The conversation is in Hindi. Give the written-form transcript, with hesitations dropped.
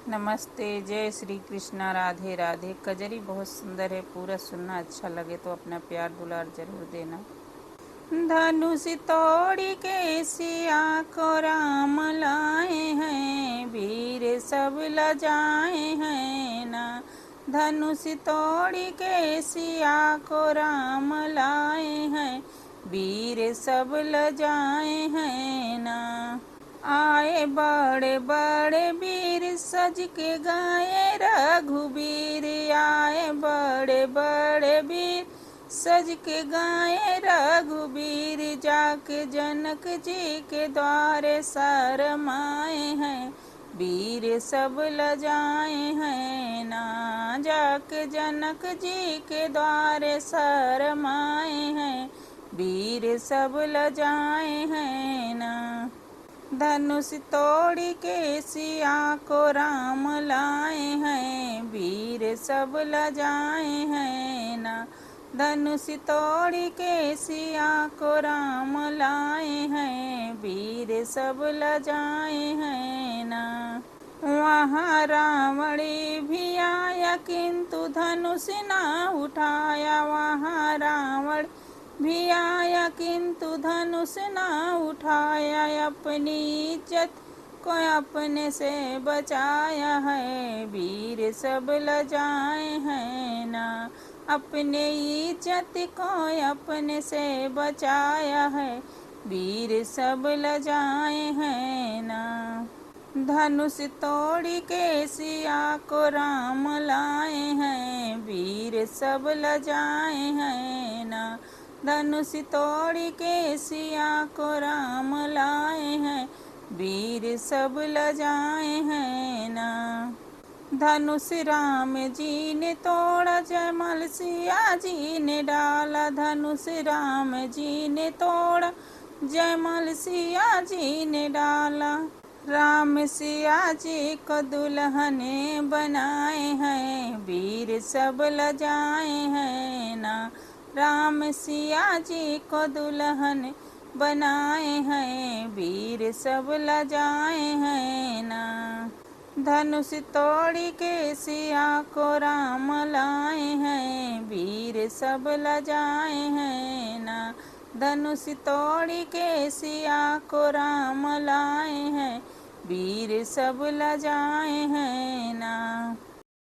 नमस्ते, जय श्री कृष्णा, राधे राधे। कजरी बहुत सुंदर है, पूरा सुनना। अच्छा लगे तो अपना प्यार दुलार जरूर देना। धनुष तोड़ी के सिया को राम लाए हैं, वीर सब लजाए हैं ना। धनुष तोड़ी के सिया को राम लाए हैं, वीर सब लजाए हैं ना। आए बड़े बड़े वीर सज के गाए रघुवीर, आए बड़े बड़े वीर सज के गाए रघुवीर, जाके जनक जी के द्वारे शरमाए हैं, वीर सब लजाए हैं ना। जाके जनक जी के द्वारे शरमाए हैं, वीर सब लजाए हैं ना। धनुष तोड़ी के सिया को राम लाए हैं, वीर सब लजाए हैं ना। धनुष तोड़ी के सिया को राम लाए हैं, वीर सब लजाए हैं ना। वहाँ रावण भी आया किंतु धनुष ना उठाया, वहाँ रावण भी आया किंतु धनुष ना उठाया। अपनी इज्जत को अपने से बचाया है, वीर सब लजाए हैं ना। अपने इज्जत को अपने से बचाया है, वीर सब लजाए हैं ना। धनुष तोड़ी के सिया को राम लाए हैं, वीर सब लजाए हैं ना। धनुष तोड़ी के सिया को राम लाए हैं, वीर सब लजाए हैं ना। धनुष राम जी ने तोड़ा, जयमल सिया जी ने डाला। धनुष राम जी ने तोड़ा, जयमल सिया जी ने डाला। राम सिया जी को दुल्हने बनाए हैं, वीर सब लजाए हैं ना। राम सिया जी को दुल्हन बनाए हैं, वीर सब लजाए हैं ना। धनुष तोड़ी के सिया को राम लाए हैं, वीर सब लजाए हैं ना। धनुष तोड़ी के सिया को राम लाए हैं, वीर सब लजाए हैं ना।